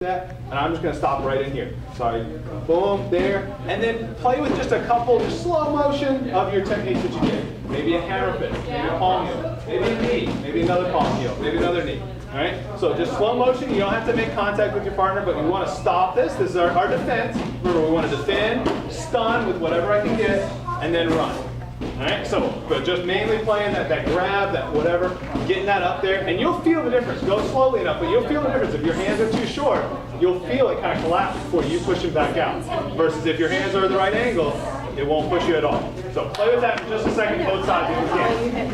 that, and I'm just going to stop right in here. Sorry. Boom, there. And then play with just a couple, just slow motion of your techniques that you get. Maybe a hammer fist, maybe a palm heel, maybe a knee, maybe another palm heel, maybe another knee. All right? So just slow motion. You don't have to make contact with your partner, but you want to stop this. This is our defense. Remember, we want to defend, stun with whatever I can get, and then run. All right, so but just mainly playing that grab, that whatever, getting that up there, and you'll feel the difference. Go slowly enough, but you'll feel the difference. If your hands are too short, you'll feel it kind of collapse before you push them back out. Versus if your hands are at the right angle, it won't push you at all. So play with that for just a second, both sides if you can.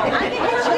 I think it's you.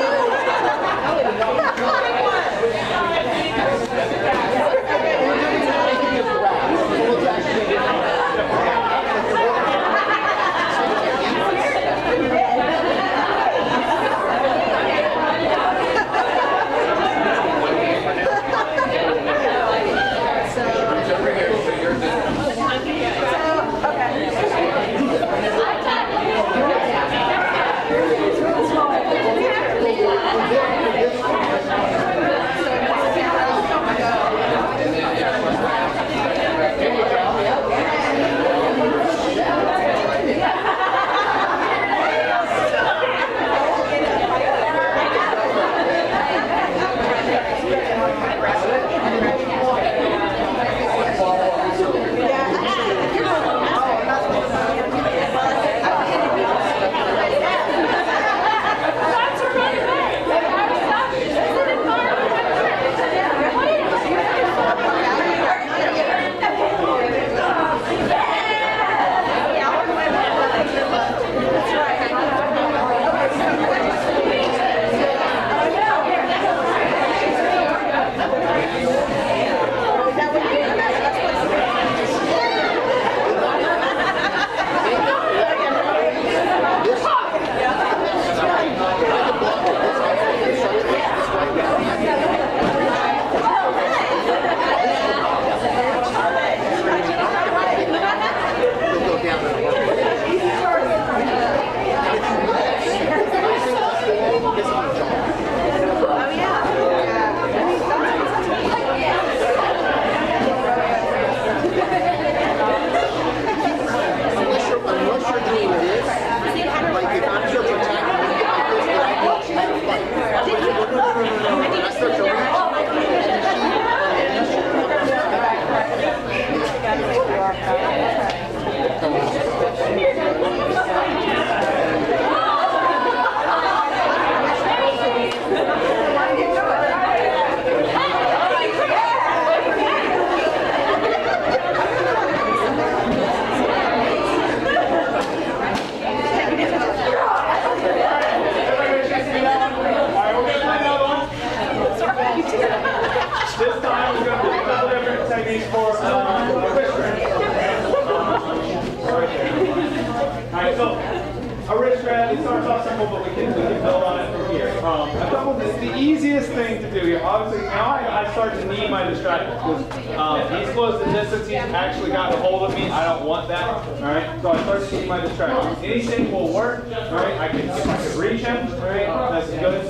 Anything will work, right? I could reach him, right? That's good.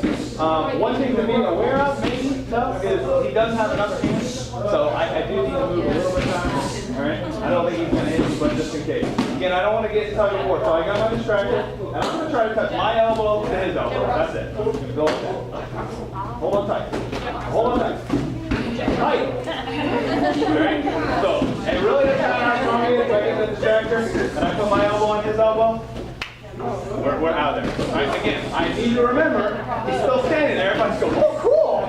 One thing to be aware of, maybe, though, is he does have another hand, so I do need to move a little bit faster, all right? I don't think he's going to hit me, but just in case. Again, I don't want to get tug of war, so I got my distractor, and I'm going to try to touch my elbow to his elbow. That's it. Go like that. Hold on tight. Hold on tight. Tight. Alright? So, and it really doesn't matter how strong he is. If I get the distractor and I put my elbow on his elbow, we're out of there. Alright, again, I need to remember he's still standing there. If I just go, oh, cool!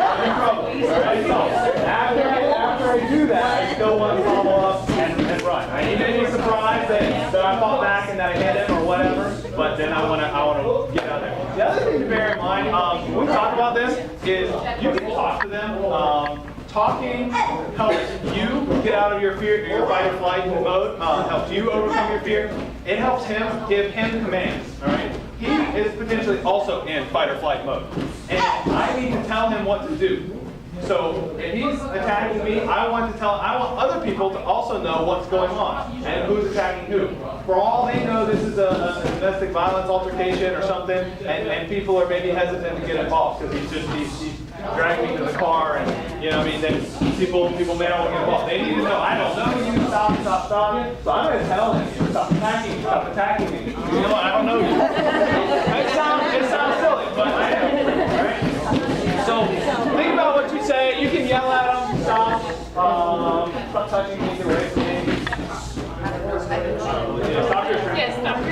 I'm in trouble. Alright, so after I do that, I still want to follow up and run. I need to be surprised that I fought back and that I hit him or whatever, but then I want to get out there. The other thing to bear in mind, when we talk about this, is you can talk to them. Talking helps you get out of your fear, your fight or flight mode, helps you overcome your fear. It helps him, give him commands, all right? He is potentially also in fight or flight mode. And I need to tell him what to do. So if he's attacking me, I want other people to also know what's going on and who's attacking who. For all they know, this is a domestic violence altercation or something, and people are maybe hesitant to get involved because he's dragging me to the car, and you know what I mean. Then people may not want to get involved. They need to know, I don't know you. Stop. So I'm going to tell him, stop attacking me. You know what? I don't know you. It sounds silly, but I am. Right? So think about what you say. You can yell at them, stop touching me, get away from me.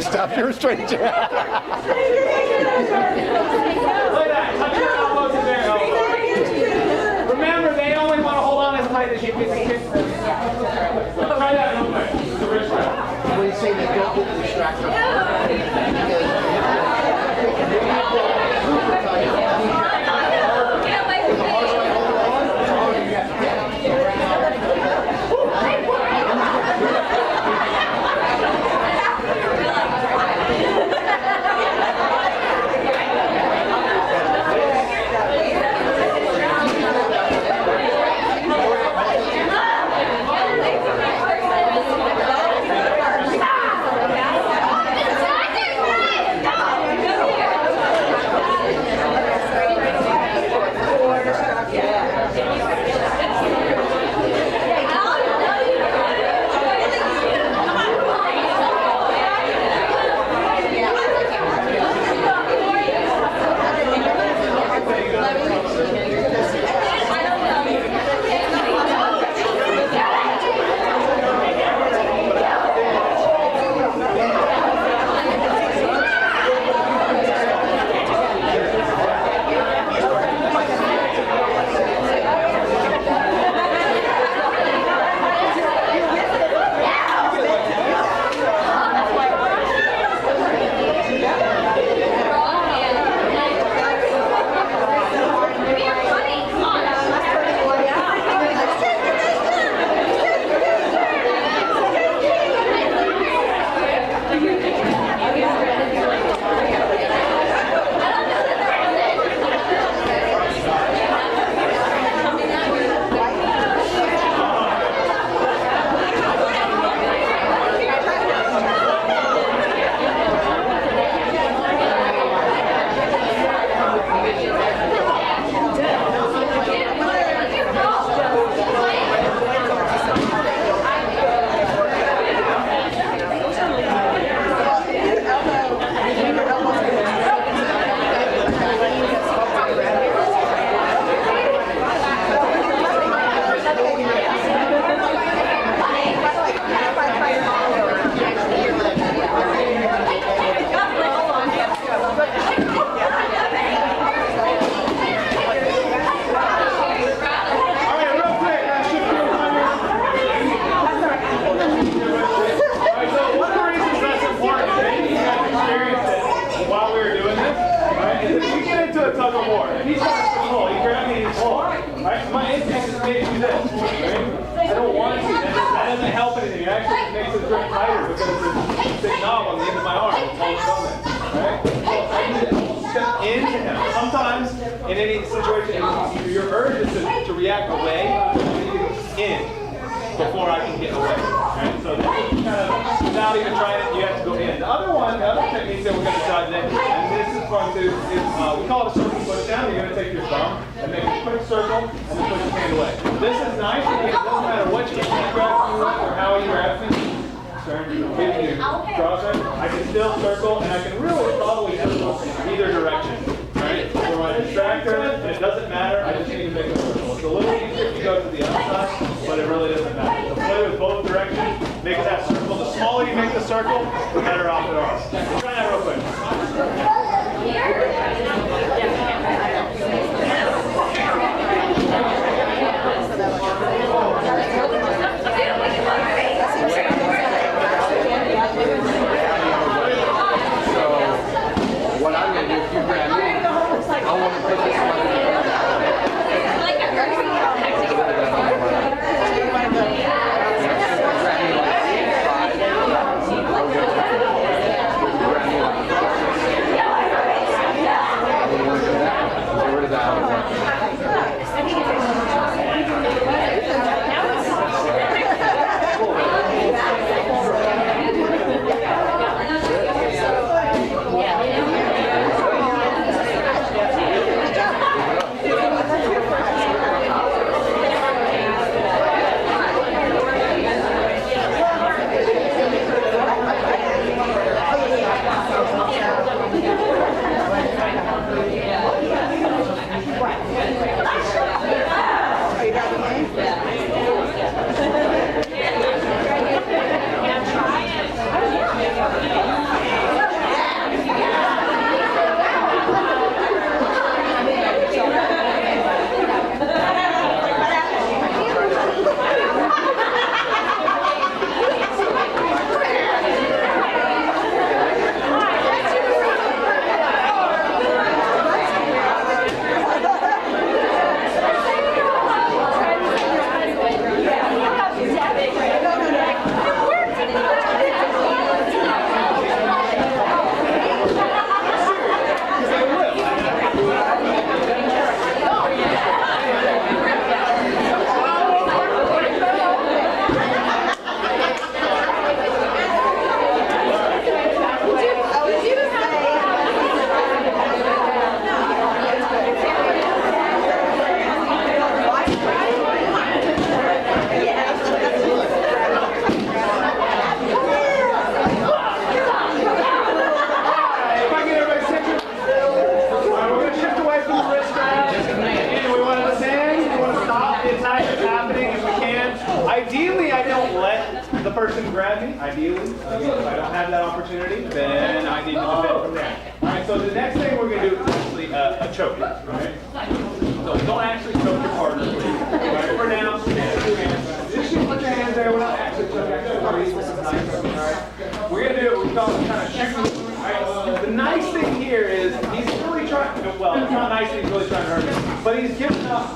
Stop your restraint. Look at that. Touch your elbow to their elbow. Remember, they only want to hold on as tight as you can. Try that real quick. The wrist wrap. When you say that, don't get distracted. In any situation, your urge is to react away, in before I can get away. Right? So this is kind of, without even trying it, you have to go in. The other technique that we're going to try today, and this is going to, we call it a circle push down. You're going to take your thumb and make a quick circle and then push your hand away. This is nice because it doesn't matter what your hand grabs you with or how you grab me. I can still circle and I can really probably circle in either direction. Right? So when I distract her, and it doesn't matter, I just need to make a circle. It's a little easier if you go to the other side, but it really doesn't matter. So play with both directions, make that circle. The smaller you make the circle, the better off it is. Try that real quick. So what I'm going to do person grab me, ideally. If I don't have that opportunity, then I need to defend from there. All right, so the next thing we're going to do is actually a choke. All right? So don't actually choke your partner. All right, for now, stand with your hands. Just put your hands there. We're not actually choking. We're going to do what we call kind of shooting. Right. The nice thing here is he's really trying, well, it's not nice that he's really trying to hurt me, but he's giving up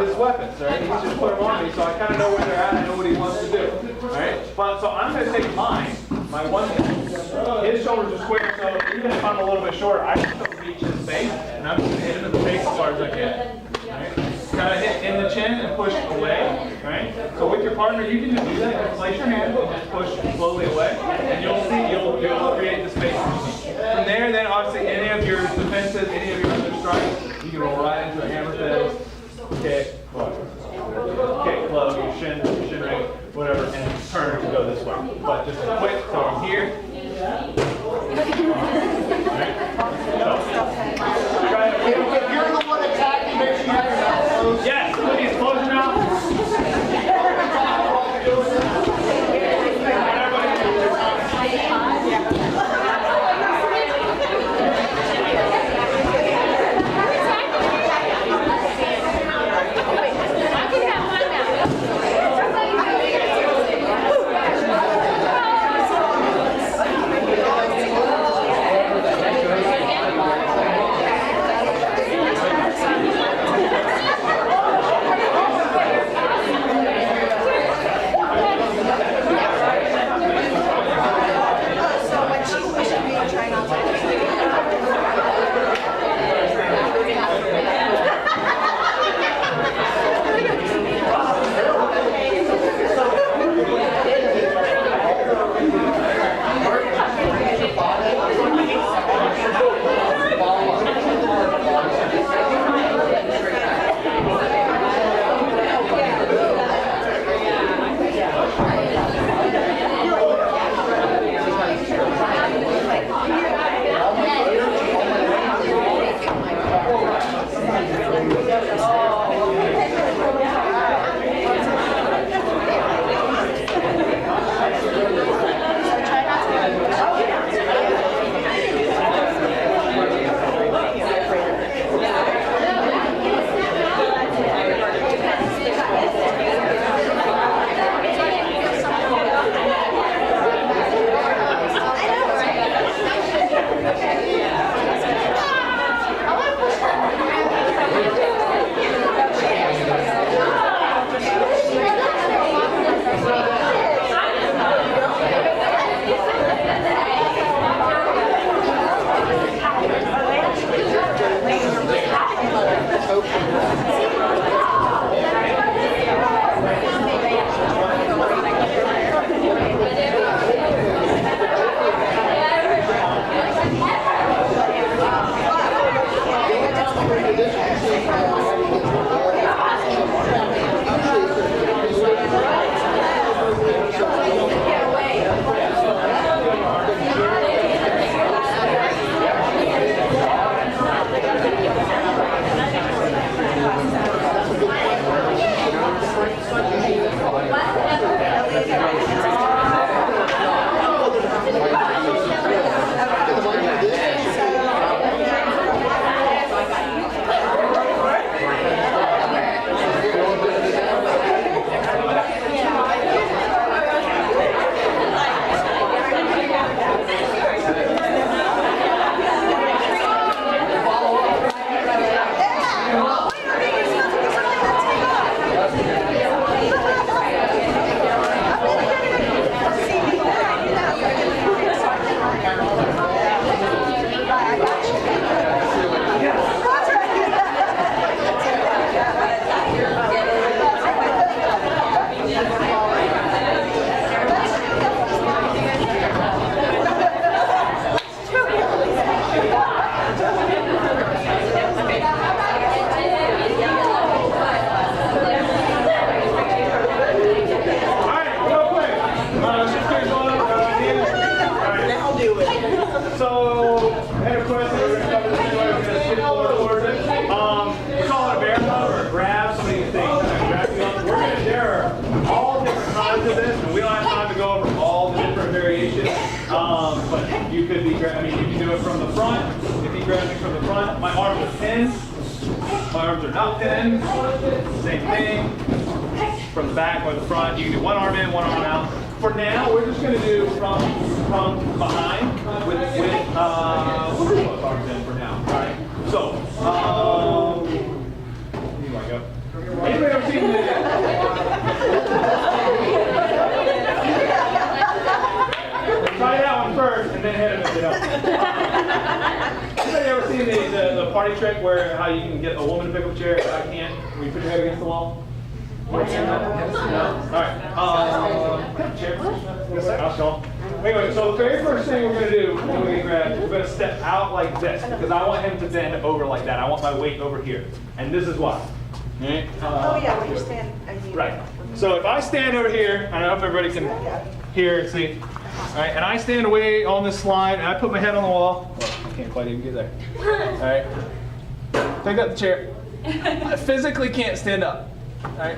his weapons, right? He's just put them on me, so I kind of know where they're at, I know what he wants to do, right? But, so I'm going to take mine, my one hand. His shoulders are square, so even if I'm a little bit shorter, I can still reach his face, and I'm just going to hit him in the face as hard as I can. Right? Kind of hit in the chin and push away, right? So with your partner, you can just do that. Just place your hand and just push slowly away, and you'll see you'll create the space. From there, then obviously any of your defenses, any of your other strikes, you can roll right into a hammer fist, kick, club, your shin ring, whatever, and turn to go this way. But just quick, so I'm here. If you're the one attacking, make sure you have your mouth closed. Yes, please close your mouth. stretching from the front. My arms are pinned. My arms are not pinned. Same thing. From the back or the front. You can do one arm in, one arm out. For now, we're just going to do from behind with we'll do both arms in for now. All right. So, here you go. Anybody ever seen the? Try that one first, and then hit him if you don't. Anybody ever seen the party trick where how you can get a woman to pick up a chair? I can't. When you put your head against the wall. No? All right. Pick up a chair first. Yes, I'll show them. Anyway, so the very first thing we're going to do when we get grabbed, we're going to step out like this because I want him to bend over like that. I want my weight over here, and this is why. Okay? Oh yeah, when you stand. Right. So if I stand over here, I hope everybody can hear and see. All right, and I stand away on this slide, and I put my head on the wall. Well, I can't quite even get there. All right. Pick up the chair. I physically can't stand up. All right.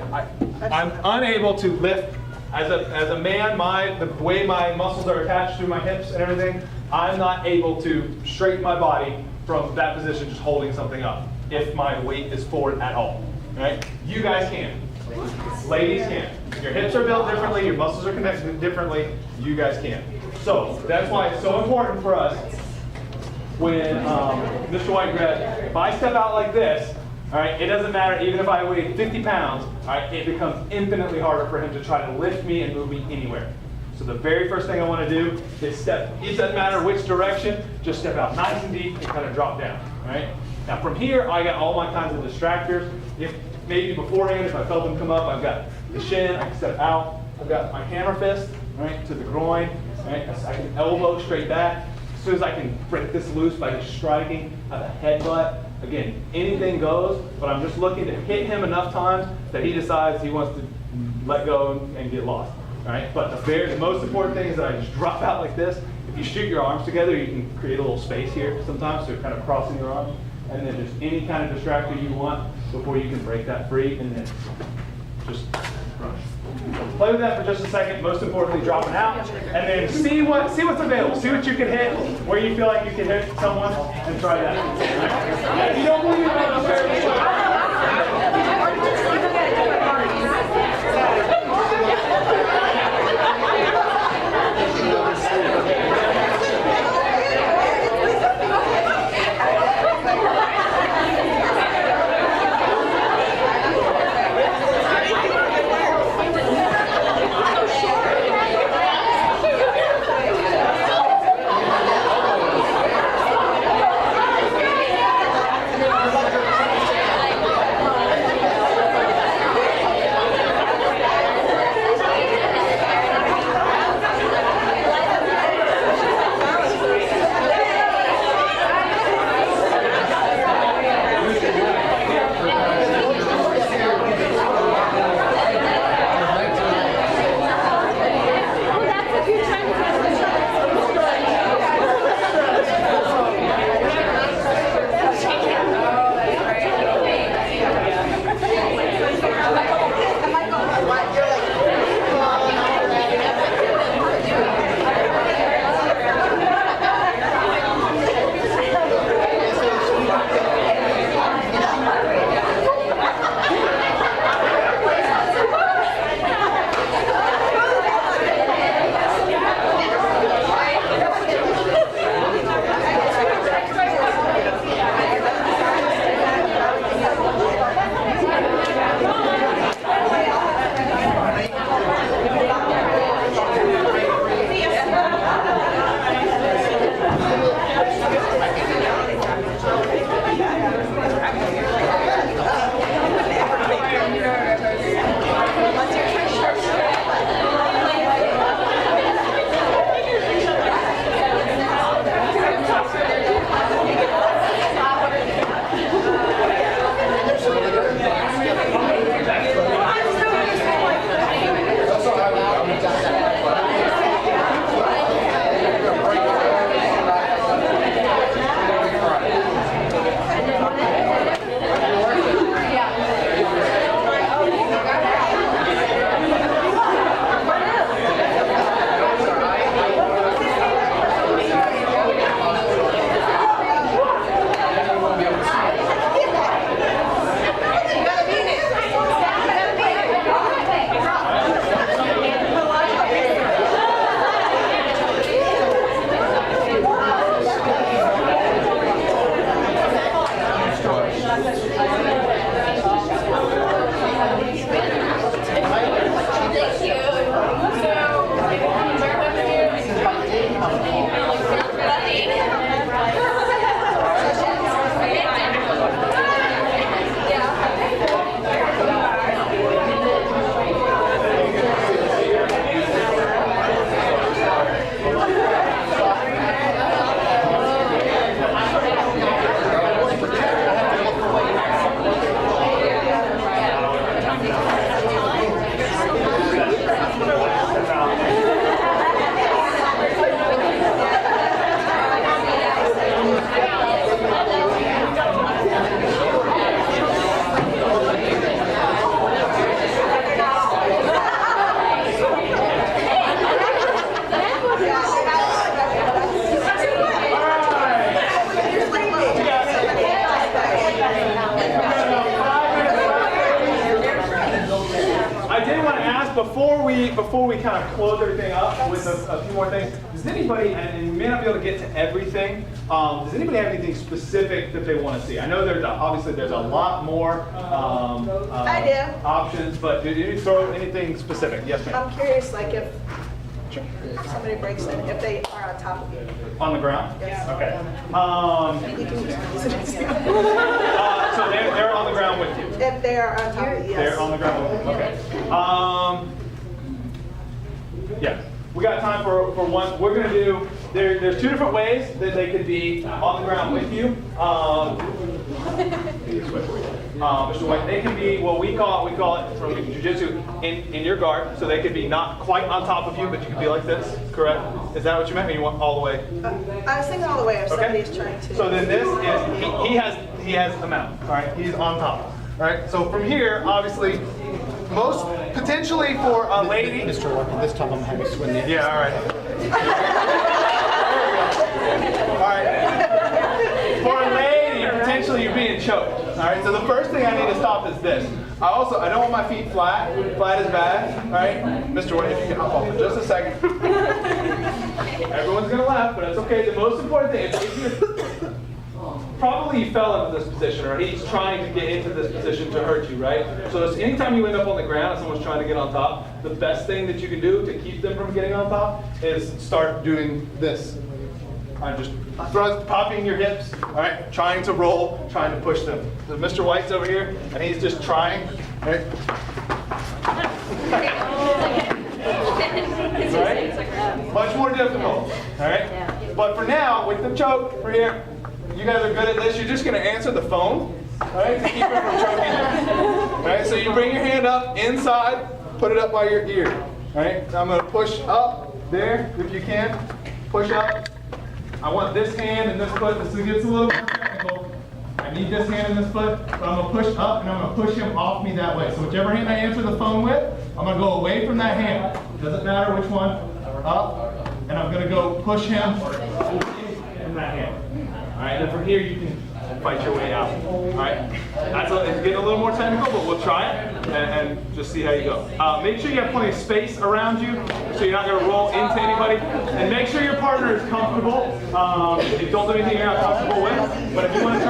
I'm unable to lift. As a man, the way my muscles are attached to my hips and everything, I'm not able to straighten my body from that position, just holding something up, if my weight is forward at all. All right. You guys can. Ladies can. Your hips are built differently, your muscles are connected differently, you guys can. So that's why it's so important for us when Mr. White grabbed, if I step out like this, all right, it doesn't matter even if I weigh 50 pounds, all right, it becomes infinitely harder for him to try to lift me and move me anywhere. So the very first thing I want to do is step, it doesn't matter which direction, just step out nice and deep and kind of drop down, all right? Now from here, I got all my kinds of distractors. If maybe beforehand, if I felt them come up, I've got the shin, I can step out. I've got my hammer fist, right, to the groin, right? I can elbow straight back. As soon as I can break this loose by just striking, I have a headbutt. Again, anything goes, but I'm just looking to hit him enough times that he decides he wants to let go and get lost, right? But the most important thing is that I just drop out like this. If you shoot your arms together, you can create a little space here sometimes, so you're kind of crossing your arms. And then just any kind of distractor you want before you can break that free, and then just run. Play with that for just a second. Most importantly, drop it out, and then see what's available. See what you can hit, where you feel like you can hit someone, and try that. Right? If you don't believe it, I'll share it. before we kind of close everything up with a few more things, does anybody, and we may not be able to get to everything, does anybody have anything specific that they want to see? I know obviously there's a lot more options, but did you throw anything specific? Yes, ma'am. I'm curious, like if somebody breaks in, if they are on top of you. On the ground? Yes. Okay. So they're on the ground with you. If they are on top of you, yes. They're on the ground with you. Okay. Yeah. We got time for one. We're going to do, there's two different ways that they could be on the ground with you. Mr. White, they can be what we call it from jiu-jitsu in your guard. So they could be not quite on top of you, but you could be like this, correct? Is that what you meant, or you want all the way? I was thinking all the way if somebody's trying to. So then this is, he has the mount, all right? He's on top, all right? So from here, obviously, potentially for a lady. Mr. Walker, this time I'm having to swing the. Yeah, all right. All right. For a lady, potentially you're being choked. All right. So the first thing I need to stop is this. I don't want my feet flat. Flat is bad. All right. Mr. White, if you can hop off for just a second. Everyone's gonna laugh, but it's okay. The most important thing is probably you fell into this position, or he's trying to get into this position to hurt you, right? So anytime you end up on the ground and someone's trying to get on top, the best thing that you can do to keep them from getting on top is start doing this. I'm just popping your hips, all right? Trying to roll, trying to push them. So Mr. White's over here, and he's just trying, right? Right? Much more difficult, all right? But for now, with the choke, for here, you guys are good at this. You're just going to answer the phone, all right, to keep it from choking you. All right, so you bring your hand up inside, put it up by your ear. All right, so I'm going to push up there if you can. Push up. I want this hand and this foot. This gets a little more technical. I need this hand and this foot, but I'm going to push up and I'm going to push him off me that way. So whichever hand I answer the phone with, I'm going to go away from that hand. Doesn't matter which one. Up, and I'm going to go push him in that hand. All right, and from here you can fight your way out. All right, it's getting a little more technical, but we'll try it and just see how you go. Make sure you have plenty of space around you, so you're not going to roll into anybody. And make sure your partner is comfortable. Don't do anything you're not comfortable with. But if you want to